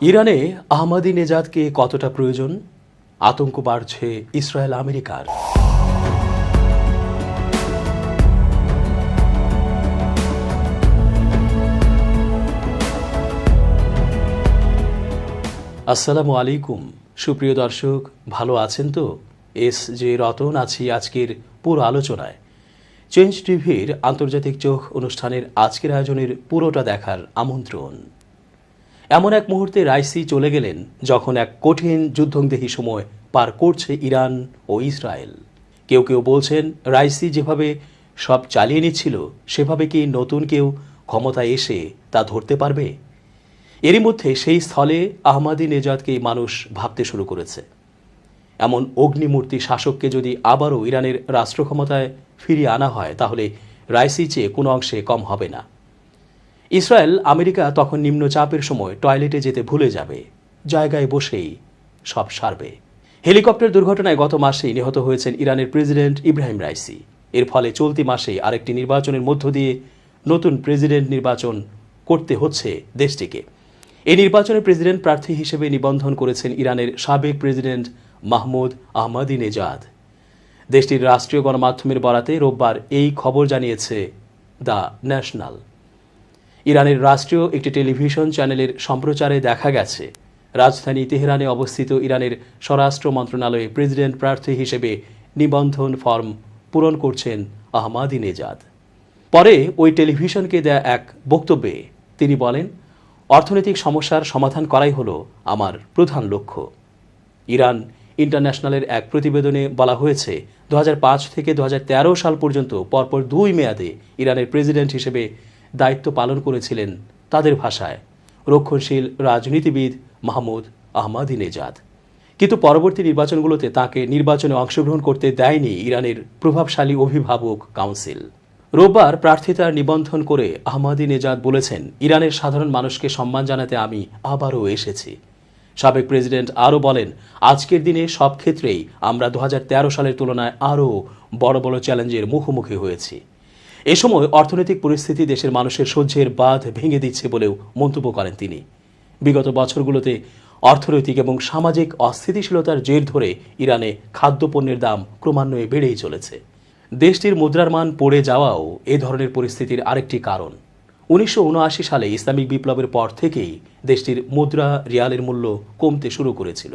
ইরানে আহমাদিনেজাদকে কতটা প্রয়োজন? আতঙ্ক বাড়ছে ইসরায়েল আমেরিকার। আসসালামু আলাইকুম সুপ্রিয় দর্শক, ভালো আছেন তো? এস জে রতন আছি আজকের পুরো আলোচনায়। চেঞ্জ টিভির আন্তর্জাতিক চোখ অনুষ্ঠানের আজকের আয়োজনের পুরোটা দেখার আমন্ত্রণ। এমন এক মুহূর্তে রাইসি চলে গেলেন যখন এক কঠিন যুদ্ধংদেহী সময় পার করছে ইরান ও ইসরায়েল। কেউ কেউ বলছেন রাইসি যেভাবে সব চালিয়ে নিচ্ছিল সেভাবে কি নতুন কেউ ক্ষমতায় এসে তা ধরতে পারবে? এরই মধ্যে সেই স্থলে আহমাদিনেজাদকেই মানুষ ভাবতে শুরু করেছে। এমন অগ্নিমূর্তি শাসককে যদি আবারও ইরানের রাষ্ট্র ক্ষমতায় ফিরিয়ে আনা হয় তাহলে রাইসি চেয়ে কোনো অংশে কম হবে না। ইসরায়েল আমেরিকা তখন নিম্নচাপের সময় টয়লেটে যেতে ভুলে যাবে, জায়গায় বসেই সব সারবে। হেলিকপ্টার দুর্ঘটনায় গত মাসেই নিহত হয়েছেন ইরানের প্রেসিডেন্ট ইব্রাহিম রাইসি। এর ফলে চলতি মাসেই আরেকটি নির্বাচনের মধ্য দিয়ে নতুন প্রেসিডেন্ট নির্বাচন করতে হচ্ছে দেশটিকে। এই নির্বাচনে প্রেসিডেন্ট প্রার্থী হিসেবে নিবন্ধন করেছেন ইরানের সাবেক প্রেসিডেন্ট মাহমুদ আহমাদিনেজাদ। দেশটির রাষ্ট্রীয় গণমাধ্যমের বরাতে রোববার এই খবর জানিয়েছে দ্য ন্যাশনাল। ইরানের রাষ্ট্রীয় একটি টেলিভিশন চ্যানেলের সম্প্রচারে দেখা গেছে রাজধানী তেহরানে অবস্থিত ইরানের স্বরাষ্ট্র মন্ত্রণালয়ে প্রেসিডেন্ট প্রার্থী হিসেবে নিবন্ধন ফর্ম পূরণ করছেন আহমাদিনেজাদ। পরে ওই টেলিভিশনকে দেয়া এক বক্তব্যে তিনি বলেন, অর্থনৈতিক সমস্যার সমাধান করাই হলো আমার প্রধান লক্ষ্য। ইরান ইন্টারন্যাশনালের এক প্রতিবেদনে বলা হয়েছে 2005 থেকে 2013 সাল পর্যন্ত পরপর 2 মেয়াদে ইরানের প্রেসিডেন্ট হিসেবে দায়িত্ব পালন করেছিলেন তাদের ভাষায় রক্ষণশীল রাজনীতিবিদ মাহমুদ আহমাদিনেজাদ। কিন্তু পরবর্তী নির্বাচনগুলোতে তাকে নির্বাচনে অংশগ্রহণ করতে দেয়নি ইরানের প্রভাবশালী অভিভাবক কাউন্সিল। রোববার প্রার্থিতার নিবন্ধন করে আহমাদিনেজাদ বলেছেন, ইরানের সাধারণ মানুষকে সম্মান জানাতে আমি আবারও এসেছি। সাবেক প্রেসিডেন্ট আরও বলেন, আজকের দিনে সব ক্ষেত্রেই আমরা 2013 সালের তুলনায় আরও বড় বড় চ্যালেঞ্জের মুখোমুখি হয়েছি। এ সময় অর্থনৈতিক পরিস্থিতি দেশের মানুষের সহ্যের বাঁধ ভেঙে দিচ্ছে বলেও মন্তব্য করেন তিনি। বিগত বছরগুলোতে অর্থনৈতিক এবং সামাজিক অস্থিতিশীলতার জের ধরে ইরানে খাদ্যপণ্যের দাম ক্রমান্বয়ে বেড়েই চলেছে। দেশটির মুদ্রার মান পড়ে যাওয়াও এ ধরনের পরিস্থিতির আরেকটি কারণ। 1979 সালে ইসলামিক বিপ্লবের পর থেকেই দেশটির মুদ্রা রিয়ালের মূল্য কমতে শুরু করেছিল।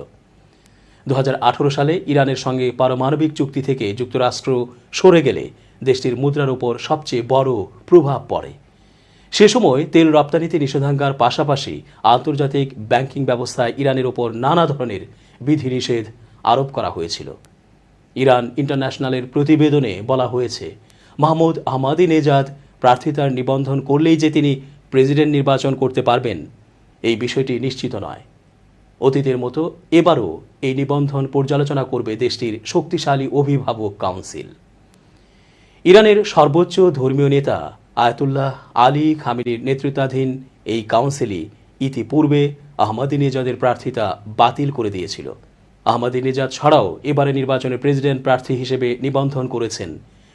2018 সালে ইরানের সঙ্গে পারমাণবিক চুক্তি থেকে যুক্তরাষ্ট্র সরে গেলে দেশটির মুদ্রার উপর সবচেয়ে বড় প্রভাব পড়ে। সে সময় তেল রপ্তানিতে নিষেধাজ্ঞার পাশাপাশি আন্তর্জাতিক ব্যাংকিং ব্যবস্থায় ইরানের ওপর নানা ধরনের বিধিনিষেধ আরোপ করা হয়েছিল। ইরান ইন্টারন্যাশনালের প্রতিবেদনে বলা হয়েছে, মাহমুদ আহমাদিনেজাদ প্রার্থিতার নিবন্ধন করলেই যে তিনি প্রেসিডেন্ট নির্বাচন করতে পারবেন এই বিষয়টি নিশ্চিত নয়। অতীতের মতো এবারও এই নিবন্ধন পর্যালোচনা করবে দেশটির শক্তিশালী অভিভাবক কাউন্সিল। ইরানের সর্বোচ্চ ধর্মীয় নেতা আয়াতুল্লাহ আলী খামেনির নেতৃত্বাধীন এই কাউন্সিলই ইতিপূর্বে আহমাদিনেজাদের প্রার্থিতা বাতিল করে দিয়েছিল। আহমাদিনেজাদ ছাড়াও এবারে নির্বাচনে প্রেসিডেন্ট প্রার্থী হিসেবে নিবন্ধন করেছেন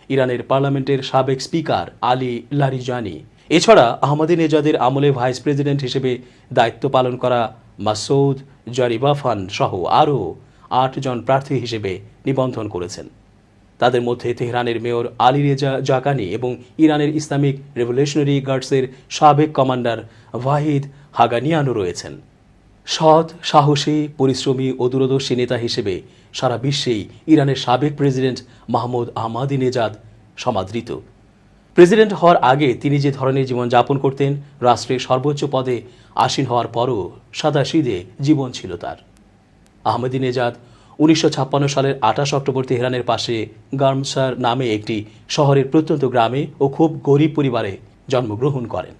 ইরানের পার্লামেন্টের সাবেক স্পিকার আলী লারিজানি। এছাড়া আহমাদিনেজাদের আমলে ভাইস প্রেসিডেন্ট হিসেবে দায়িত্ব পালন করা মাসউদ জারিবাফান সহ আরও 8 জন প্রার্থী হিসেবে নিবন্ধন করেছেন। তাদের মধ্যে তেহরানের মেয়র আলী রেজা জাকানি এবং ইরানের ইসলামিক রেভলিউশনারি গার্ডসের সাবেক কমান্ডার ওয়াহিদ হাগানিয়ানও রয়েছেন। সৎ, সাহসী, পরিশ্রমী ও দূরদর্শী নেতা হিসেবে সারা বিশ্বেই ইরানের সাবেক প্রেসিডেন্ট মাহমুদ আহমাদিনেজাদ সমাদৃত। প্রেসিডেন্ট হওয়ার আগে তিনি যে ধরনের জীবনযাপন করতেন, রাষ্ট্রের সর্বোচ্চ পদে আসীন হওয়ার পরও সাদাসিধে জীবন ছিল তার। আহমাদিনেজাদ 1956 সালের 28 অক্টোবর তেহরানের পাশে গার্মসার নামে একটি শহরের প্রত্যন্ত গ্রামে ও খুব গরিব পরিবারে জন্মগ্রহণ করেন।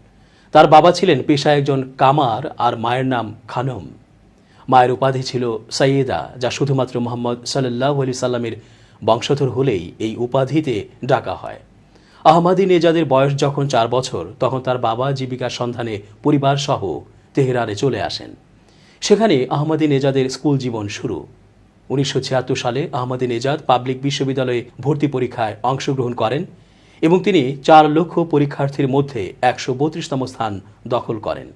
তার বাবা ছিলেন পেশায় একজন কামার আর মায়ের নাম খানম। মায়ের উপাধি ছিল সাইয়েদা, যা শুধুমাত্র মুহাম্মদ সাল্লাল্লাহু আলাইহি সাল্লামের বংশধর হলেই এই উপাধিতে ডাকা হয়। আহমাদিনেজাদের বয়স যখন 4 বছর তখন তার বাবা জীবিকার সন্ধানে পরিবার সহ তেহরানে চলে আসেন। সেখানে আহমাদিনেজাদের স্কুল জীবন শুরু। 1976 সালে আহমাদিনেজাদ পাবলিক বিশ্ববিদ্যালয়ে ভর্তি পরীক্ষায় অংশগ্রহণ করেন এবং তিনি 4 লক্ষ পরীক্ষার্থীর মধ্যে 132তম স্থান দখল করেন।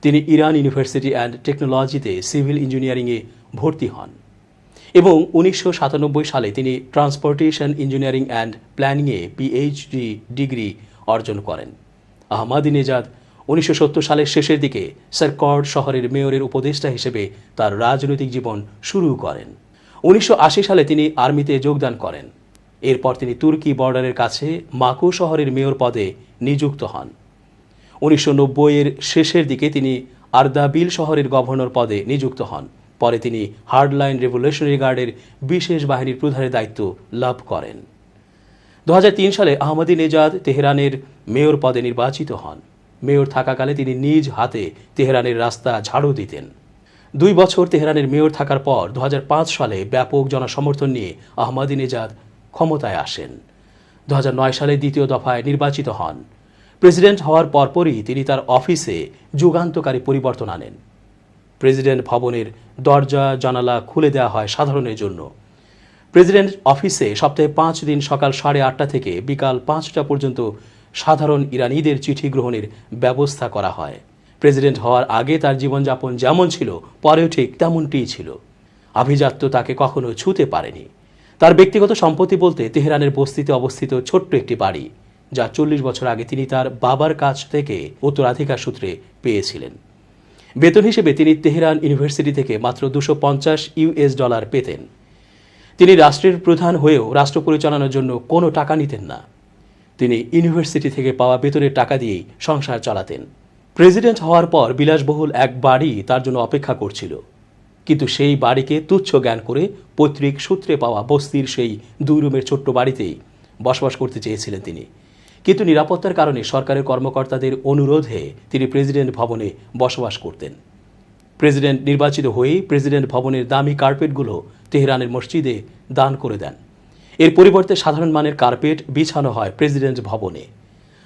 তিনি ইরান ইউনিভার্সিটি অ্যান্ড টেকনোলজিতে সিভিল ইঞ্জিনিয়ারিংয়ে ভর্তি হন এবং 1997 সালে তিনি ট্রান্সপোর্টেশন ইঞ্জিনিয়ারিং অ্যান্ড প্ল্যানিংয়ে পিএইচডি ডিগ্রি অর্জন করেন। আহমাদিনেজাদ 1970 সালের শেষের দিকে সারকর্ড শহরের মেয়রের উপদেষ্টা হিসেবে তার রাজনৈতিক জীবন শুরু করেন। 1980 সালে তিনি আর্মিতে যোগদান করেন। এরপর তিনি তুর্কি বর্ডারের কাছে মাকু শহরের মেয়র পদে নিযুক্ত হন। 1990-এর শেষের দিকে তিনি আরদাবিল শহরের গভর্নর পদে নিযুক্ত হন। পরে তিনি হার্ডলাইন রেভলিউশনারি গার্ডের বিশেষ বাহিনীর প্রধানের দায়িত্ব লাভ করেন। 2003 সালে আহমাদিনেজাদ তেহরানের মেয়র পদে নির্বাচিত হন। মেয়র থাকাকালে তিনি নিজ হাতে তেহরানের রাস্তা ঝাড়ু দিতেন। 2 বছর তেহরানের মেয়র থাকার পর 2005 সালে ব্যাপক জনসমর্থন নিয়ে আহমাদিনেজাদ ক্ষমতায় আসেন। 2009 সালে দ্বিতীয় দফায় নির্বাচিত হন। প্রেসিডেন্ট হওয়ার পরপরই তিনি তার অফিসে যুগান্তকারী পরিবর্তন আনেন। প্রেসিডেন্ট ভবনের দরজা জানালা খুলে দেওয়া হয় সাধারণের জন্য। প্রেসিডেন্ট অফিসে সপ্তাহে 5 দিন সকাল 8:30 থেকে বিকাল 5টা পর্যন্ত সাধারণ ইরানিদের চিঠি গ্রহণের ব্যবস্থা করা হয়। প্রেসিডেন্ট হওয়ার আগে তার জীবনযাপন যেমন ছিল, পরেও ঠিক তেমনটিই ছিল। আভিজাত্য তাকে কখনো ছুঁতে পারেনি। তার ব্যক্তিগত সম্পত্তি বলতে তেহরানের বস্তিতে অবস্থিত ছোট্ট একটি বাড়ি, যা 40 বছর আগে তিনি তার বাবার কাছ থেকে উত্তরাধিকার সূত্রে পেয়েছিলেন। বেতন হিসেবে তিনি তেহরান ইউনিভার্সিটি থেকে মাত্র $250 পেতেন। তিনি রাষ্ট্রের প্রধান হয়েও রাষ্ট্র পরিচালনার জন্য কোনো টাকা নিতেন না। তিনি ইউনিভার্সিটি থেকে পাওয়া বেতনের টাকা দিয়েই সংসার চালাতেন। প্রেসিডেন্ট হওয়ার পর বিলাসবহুল এক বাড়ি তার জন্য অপেক্ষা করছিল, কিন্তু সেই বাড়িকে তুচ্ছ জ্ঞান করে পৈতৃক সূত্রে পাওয়া বস্তির সেই 2 রুমের ছোট্ট বাড়িতেই বসবাস করতে চেয়েছিলেন তিনি। কিন্তু নিরাপত্তার কারণে সরকারের কর্মকর্তাদের অনুরোধে তিনি প্রেসিডেন্ট ভবনে বসবাস করতেন। প্রেসিডেন্ট নির্বাচিত হয়েই প্রেসিডেন্ট ভবনের দামি কার্পেটগুলো তেহরানের মসজিদে দান করে দেন। এর পরিবর্তে সাধারণ মানের কার্পেট বিছানো হয় প্রেসিডেন্ট ভবনে,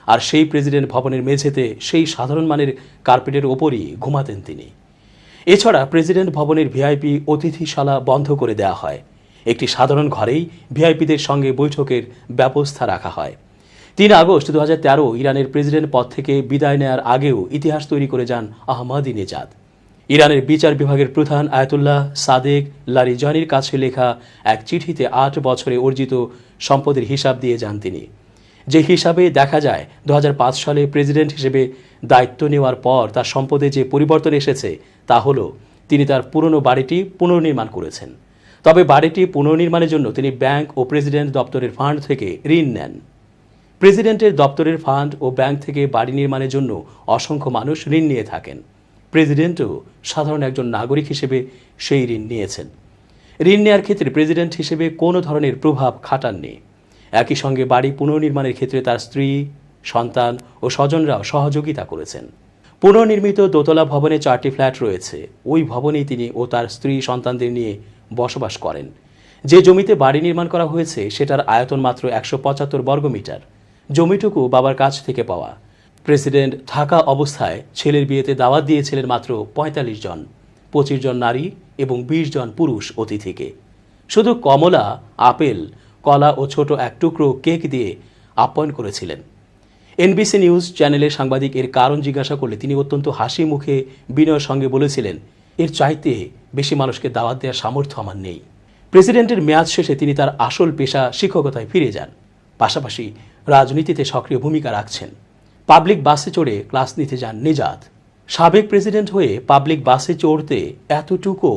আর সেই প্রেসিডেন্ট ভবনের মেঝেতে সেই সাধারণ মানের কার্পেটের ওপরই ঘুমাতেন তিনি। এছাড়া প্রেসিডেন্ট ভবনের ভিআইপি অতিথিশালা বন্ধ করে দেওয়া হয়। একটি সাধারণ ঘরেই ভিআইপিদের সঙ্গে বৈঠকের ব্যবস্থা রাখা হয়। 3 আগস্ট 2013 ইরানের প্রেসিডেন্ট পদ থেকে বিদায় নেয়ার আগেও ইতিহাস তৈরি করে যান আহমাদিনেজাদ। ইরানের বিচার বিভাগের প্রধান আয়াতুল্লাহ সাদেক লারিজানির কাছে লেখা এক চিঠিতে 8 বছরে অর্জিত সম্পদের হিসাব দিয়ে যান তিনি। যে হিসাবে দেখা যায় 2005 সালে প্রেসিডেন্ট হিসেবে দায়িত্ব নেওয়ার পর তার সম্পদে যে পরিবর্তন এসেছে তা হলো তিনি তার পুরনো বাড়িটি পুনর্নির্মাণ করেছেন। তবে বাড়িটি পুনর্নির্মাণের জন্য তিনি ব্যাংক ও প্রেসিডেন্ট দপ্তরের ফান্ড থেকে ঋণ নেন। প্রেসিডেন্টের দপ্তরের ফান্ড ও ব্যাংক থেকে বাড়ি নির্মাণের জন্য অসংখ্য মানুষ ঋণ নিয়ে থাকেন। প্রেসিডেন্টও সাধারণ একজন নাগরিক হিসেবে সেই ঋণ নিয়েছেন। ঋণ নেওয়ার ক্ষেত্রে প্রেসিডেন্ট হিসেবে কোনো ধরনের প্রভাব খাটাননি। একই সঙ্গে বাড়ি পুনর্নির্মাণের ক্ষেত্রে তার স্ত্রী, সন্তান ও স্বজনরাও সহযোগিতা করেছেন। পুনর্নির্মিত দোতলা ভবনে 4টি ফ্ল্যাট রয়েছে। ওই ভবনেই তিনি ও তার স্ত্রী সন্তানদের নিয়ে বসবাস করেন। যে জমিতে বাড়ি নির্মাণ করা হয়েছে সেটার আয়তন মাত্র 175 বর্গমিটার। জমিটুকু বাবার কাছ থেকে পাওয়া। প্রেসিডেন্ট থাকা অবস্থায় ছেলের বিয়েতে দাওয়াত দিয়েছিলেন মাত্র 45 জন, 25 জন নারী এবং 20 জন পুরুষ অতিথিকে। শুধু কমলা, আপেল, কলা ও ছোট এক টুকরো কেক দিয়ে আপ্যায়ন করেছিলেন। এনবিসি নিউজ চ্যানেলের সাংবাদিক এর কারণ জিজ্ঞাসা করলে তিনি অত্যন্ত হাসি মুখে বিনয়ের সঙ্গে বলেছিলেন, এর চাইতে বেশি মানুষকে দাওয়াত দেওয়ার সামর্থ্য আমার নেই। প্রেসিডেন্টের মেয়াদ শেষে তিনি তার আসল পেশা শিক্ষকতায় ফিরে যান। পাশাপাশি রাজনীতিতে সক্রিয় ভূমিকা রাখছেন। পাবলিক বাসে চড়ে ক্লাস নিতে যান নেজাদ। সাবেক প্রেসিডেন্ট হয়ে পাবলিক বাসে চড়তে এতটুকু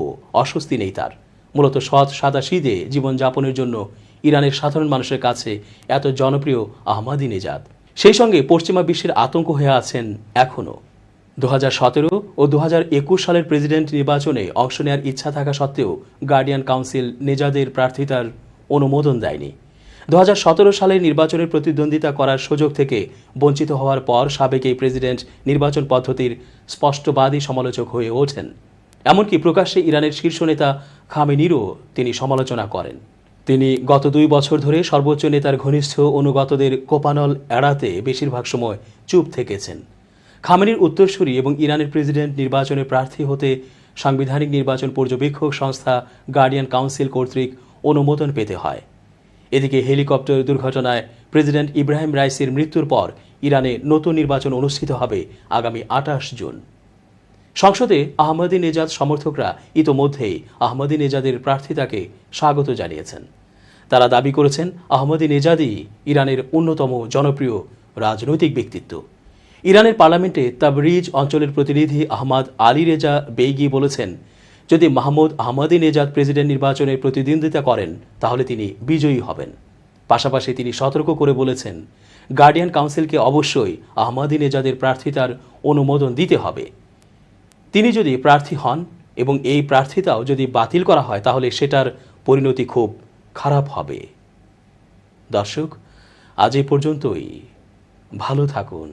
অস্বস্তি নেই তার। মূলত সৎ সাদাসিধে জীবনযাপনের জন্য ইরানের সাধারণ মানুষের কাছে এত জনপ্রিয় আহমাদিনেজাদ সেই সঙ্গে পশ্চিমা বিশ্বের আতঙ্ক হয়ে আছেন এখনও। 2017 ও 2021 সালের প্রেসিডেন্ট নির্বাচনে অংশ নেওয়ার ইচ্ছা থাকা সত্ত্বেও গার্ডিয়ান কাউন্সিল নেজাদের প্রার্থিতার অনুমোদন দেয়নি। 2017 সালে নির্বাচনের প্রতিদ্বন্দ্বিতা করার সুযোগ থেকে বঞ্চিত হওয়ার পর সাবেক এই প্রেসিডেন্ট নির্বাচন পদ্ধতির স্পষ্টবাদী সমালোচক হয়ে ওঠেন। এমনকি প্রকাশ্যে ইরানের শীর্ষ নেতা খামেনিরও তিনি সমালোচনা করেন। তিনি গত 2 বছর ধরে সর্বোচ্চ নেতার ঘনিষ্ঠ অনুগতদের কোপানল এড়াতে বেশিরভাগ সময় চুপ থেকেছেন। খামেনির উত্তরসূরি এবং ইরানের প্রেসিডেন্ট নির্বাচনে প্রার্থী হতে সাংবিধানিক নির্বাচন পর্যবেক্ষক সংস্থা গার্ডিয়ান কাউন্সিল কর্তৃক অনুমোদন পেতে হয়। এদিকে হেলিকপ্টার দুর্ঘটনায় প্রেসিডেন্ট ইব্রাহিম রাইসির মৃত্যুর পর ইরানে নতুন নির্বাচন অনুষ্ঠিত হবে আগামী 28 জুন। সংসদে আহমদিনেজাদ সমর্থকরা ইতোমধ্যেই আহমদিনেজাদের প্রার্থিতাকে স্বাগত জানিয়েছেন। তারা দাবি করেছেন আহমদিনেজাদই ইরানের অন্যতম জনপ্রিয় রাজনৈতিক ব্যক্তিত্ব। ইরানের পার্লামেন্টে তাবরিজ অঞ্চলের প্রতিনিধি আহমাদ আলী রেজা বেইগি বলেছেন, যদি মাহমুদ আহমদিনেজাদ প্রেসিডেন্ট নির্বাচনে প্রতিদ্বন্দ্বিতা করেন তাহলে তিনি বিজয়ী হবেন। পাশাপাশি তিনি সতর্ক করে বলেছেন, গার্ডিয়ান কাউন্সিলকে অবশ্যই আহমদিনেজাদের প্রার্থিতার অনুমোদন দিতে হবে। তিনি যদি প্রার্থী হন এবং এই প্রার্থিতাও যদি বাতিল করা হয় তাহলে সেটার পরিণতি খুব খারাপ হবে। দর্শক, আজ এই পর্যন্তই। ভালো থাকুন।